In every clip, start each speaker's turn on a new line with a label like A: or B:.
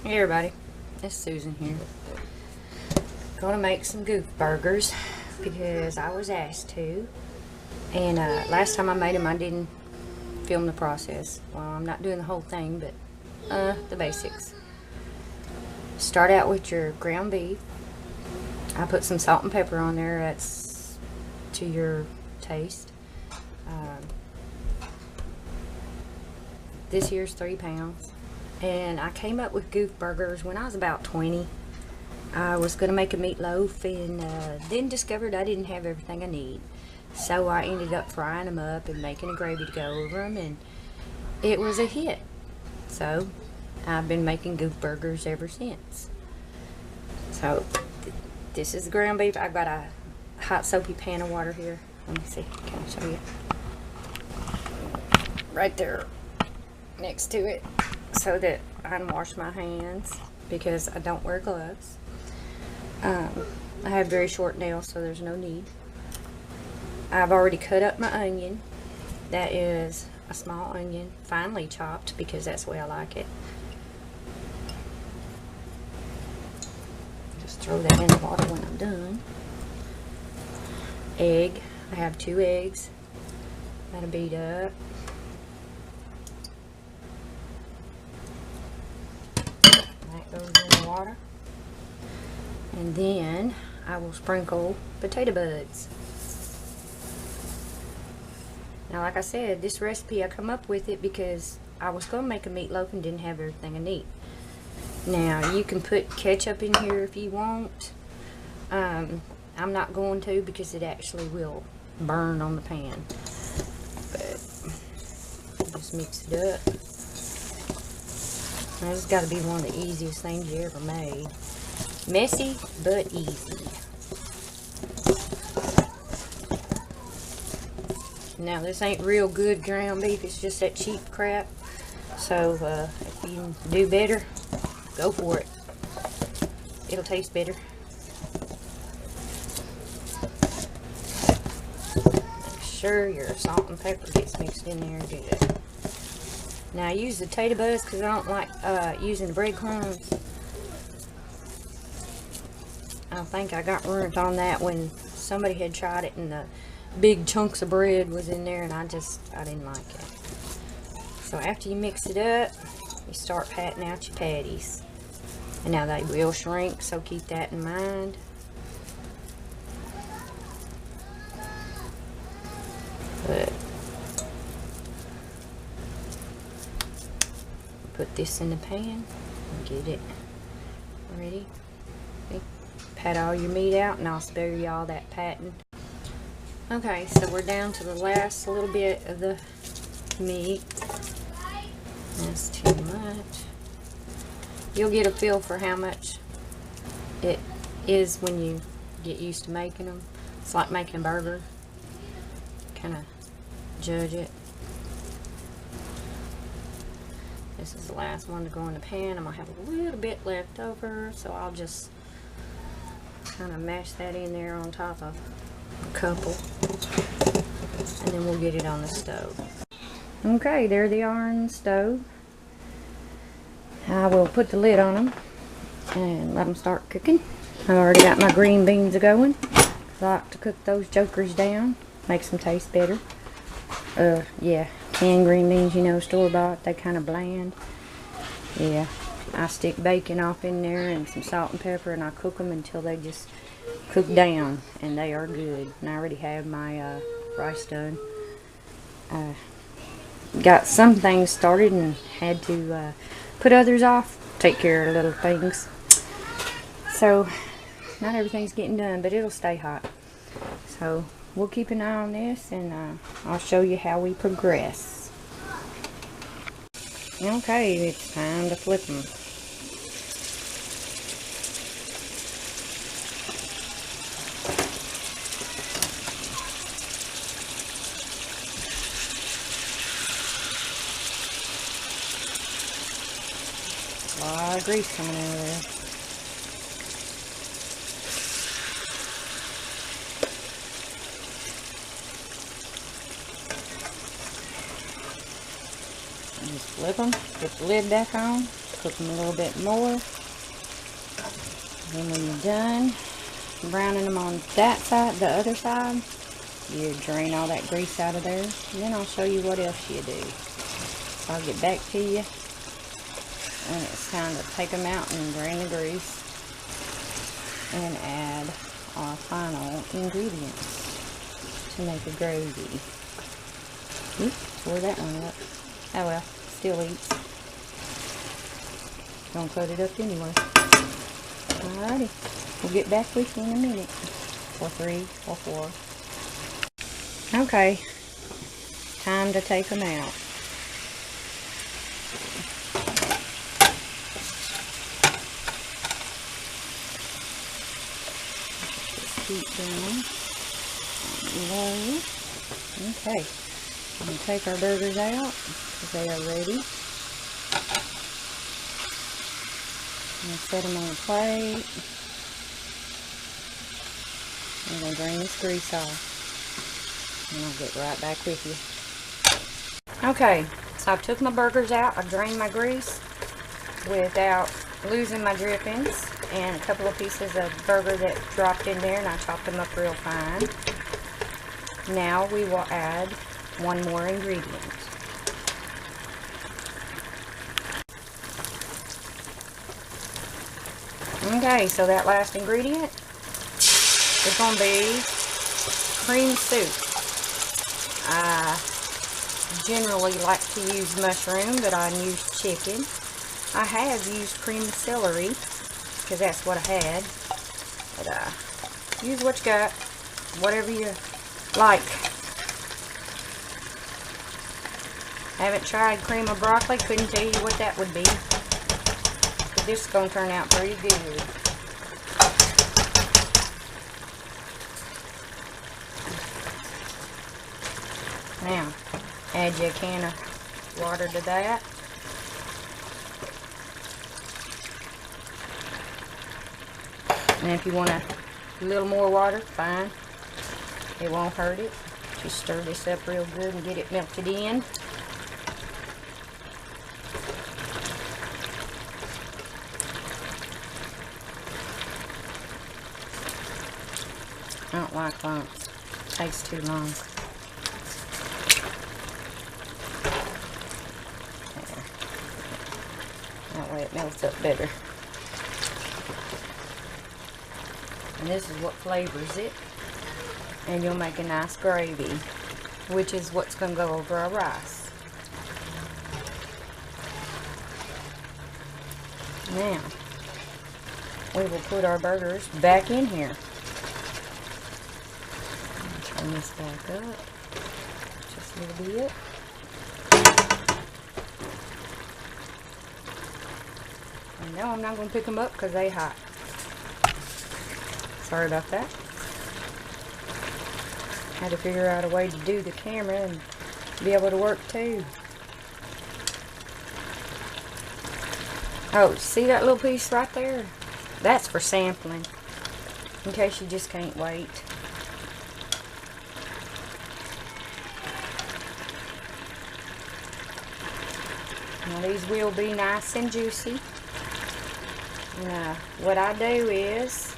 A: Hey everybody, it's Susan here. Gonna make some Goof Burgers because I was asked to. And last time I made them I didn't film the process. Well, I'm not doing the whole thing, but the basics. Start out with your ground beef. I put some salt and pepper on there, that's to your taste. This here's 3 pounds. And I came up with Goof Burgers when I was about 20. I was going to make a meatloaf and then discovered I didn't have everything I need. So I ended up frying them up and making a gravy to go over them, and it was a hit. So I've been making Goof Burgers ever since. So this is the ground beef. I've got a hot soapy pan of water here. Let me see, can I show you? Right there next to it, so that I can wash my hands because I don't wear gloves. I have very short nails, so there's no need. I've already cut up my onion. That is a small onion, finely chopped, because that's the way I like it. Just throw that in the water when I'm done. Egg. I have 2 eggs. Gotta beat up. That goes in the water. And then I will sprinkle potato buds. Now, like I said, this recipe I come up with it because I was going to make a meatloaf and didn't have everything I need. Now, you can put ketchup in here if you want. I'm not going to because it actually will burn on the pan. But just mix it up. Now, this has got to be one of the easiest things you ever made. Messy, but easy. Now, this ain't real good ground beef. It's just that cheap crap. So, if you do better, go for it. It'll taste better. Make sure your salt and pepper gets mixed in there good. Now, I use the potato buds because I don't like using the breadcrumbs. I think I got ruined on that when somebody had tried it and the big chunks of bread was in there, and I didn't like it. So after you mix it up, you start patting out your patties. And now they will shrink, so keep that in mind. But put this in the pan and get it ready. Pat all your meat out, and I'll spare you all that patting. Okay, so we're down to the last little bit of the meat. That's too much. You'll get a feel for how much it is when you get used to making them. It's like making a burger. Kind of judge it. This is the last one to go in the pan. I'm going to have a little bit left over, so I'll just kind of mash that in there on top of a couple, and then we'll get it on the stove. Okay, there they are on the stove. I will put the lid on them and let them start cooking. I've already got my green beans going. I like to cook those jokers down, makes them taste better. Yeah, canned green beans, you know, store-bought, they kind of bland. Yeah, I stick bacon off in there and some salt and pepper, and I cook them until they just cook down, and they are good. And I already have my rice done. Got some things started and had to put others off, take care of little things. So not everything's getting done, but it'll stay hot. So we'll keep an eye on this, and I'll show you how we progress. Okay, it's time to flip them. A lot of grease coming out of there. just flip them, get the lid back on, cook them a little bit more. Then when you're done browning them on that side, the other side, you drain all that grease out of there. And then I'll show you what else you do. So I'll get back to you when it's time to take them out and drain the grease and add our final ingredients to make a gravy. Oops, tore that one up. Oh well, still eats. Gonna cut it up anyway. Alrighty, we'll get back with you in a minute. Or 3 or 4. Okay, time to take them out. Heat down low. Okay, I'm going to take our burgers out because they are ready. I'm going to set them on a plate. I'm going to drain this grease off and I'll get right back with you. Okay, so I took my burgers out. I drained my grease without losing my drippings, and a couple of pieces of burger that dropped in there, and I chopped them up real fine. Now we will add one more ingredient. Okay, so that last ingredient is going to be cream soup. I generally like to use mushroom, but I used chicken. I have used cream celery because that's what I had. But use what you got, whatever you like. Haven't tried cream of broccoli, couldn't tell you what that would be. But this is going to turn out pretty good. Now, add you a can of water to that. And if you want a little more water, fine. It won't hurt it. Just stir this up real good and get it melted in. I don't like lumps. It takes too long. There. That way it melts up better. And this is what flavors it. And you'll make a nice gravy, which is what's going to go over our rice. Now, we will put our burgers back in here. Turn this back up just a little bit. And now I'm not going to pick them up because they're hot. Sorry about that. Had to figure out a way to do the camera and be able to work too. Oh, see that little piece right there? That's for sampling, in case you just can't wait. Now these will be nice and juicy. Now what I do is,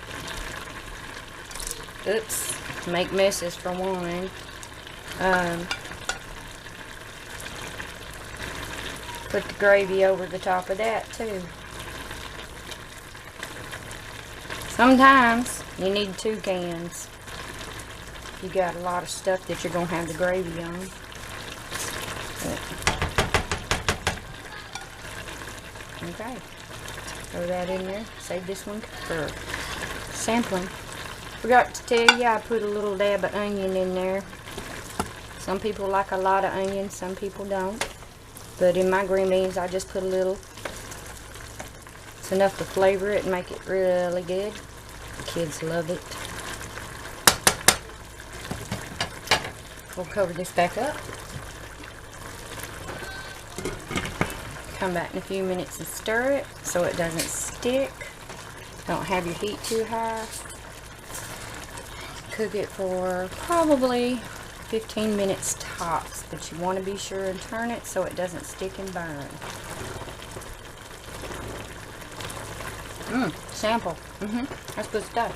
A: oops, make messes for one. Put the gravy over the top of that too. Sometimes you need 2 cans. You got a lot of stuff that you're gonna have the gravy on. Okay, throw that in there. Save this one for sampling. Forgot to tell you, I put a little dab of onion in there. Some people like a lot of onion, some people don't. But in my green beans, I just put a little. It's enough to flavor it and make it really good. The kids love it. We'll cover this back up. Come back in a few minutes and stir it so it doesn't stick. Don't have your heat too high. Cook it for probably 15 minutes tops, but you want to be sure and turn it so it doesn't stick and burn. Sample. That's good stuff.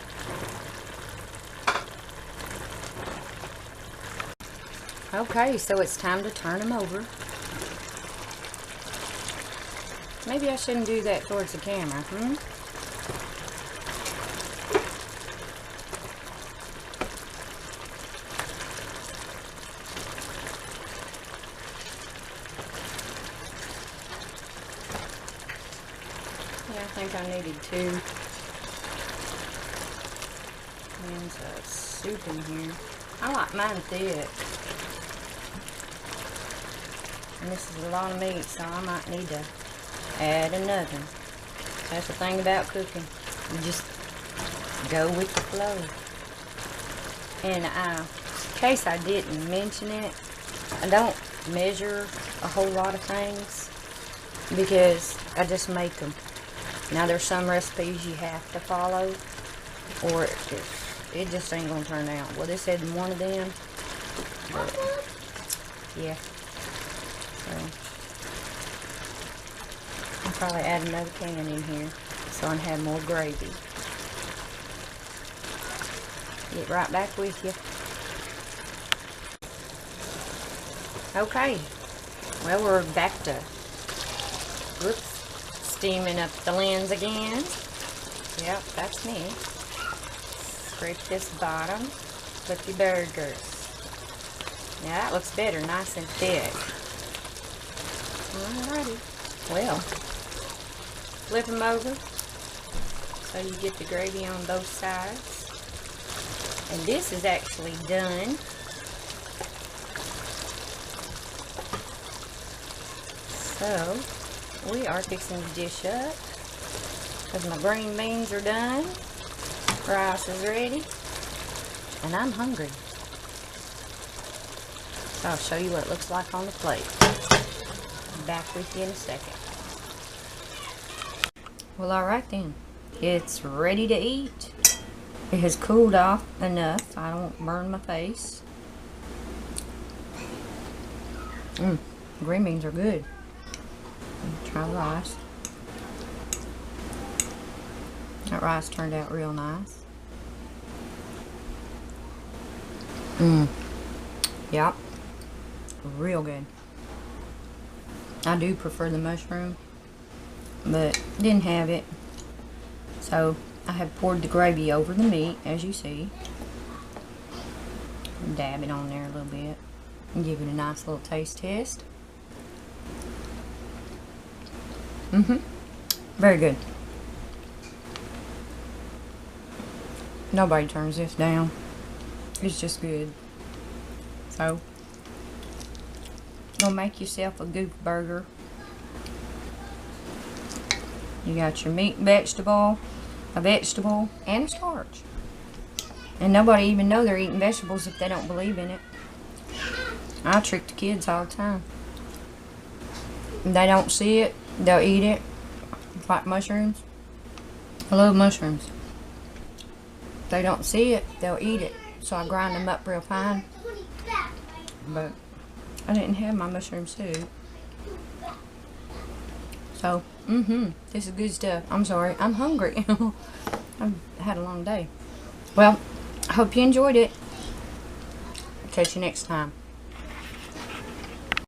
A: Okay, so it's time to turn them over. Maybe I shouldn't do that towards the camera, Yeah, I think I needed 2 cans of soup in here. I like mine thick. And this is a lot of meat, so I might need to add another. That's the thing about cooking. You just go with the flow. And in case I didn't mention it, I don't measure a whole lot of things because I just make them. Now there's some recipes you have to follow or it just ain't gonna turn out. Well, this isn't one of them, but yeah. So I'll probably add another can in here so I can have more gravy. Get right back with you. Okay, well, we're back to steaming up the lens again. Yep, that's me. Scrape this bottom with the burgers. Now that looks better, nice and thick. Alrighty. Well, flip them over so you get the gravy on both sides. And this is actually done. So, we are fixing to dish up because my green beans are done. Rice is ready. And I'm hungry. So I'll show you what it looks like on the plate. Back with you in a second. Well, alright then. It's ready to eat. It has cooled off enough. I don't burn my face. Green beans are good. Try the rice. That rice turned out real nice. Yep. Real good. I do prefer the mushroom, but didn't have it. So I have poured the gravy over the meat, as you see. Dab it on there a little bit and give it a nice little taste test. Very good. Nobody turns this down. It's just good. So, go make yourself a Goof Burger. You got your meat, vegetable, a vegetable, and a starch. And nobody even know they're eating vegetables if they don't believe in it. I trick the kids all the time. If they don't see it, they'll eat it. Like mushrooms. I love mushrooms. If they don't see it, they'll eat it. So I grind them up real fine. But I didn't have my mushroom soup. So, this is good stuff. I'm sorry, I'm hungry. I've had a long day. Well, I hope you enjoyed it. Catch you next time.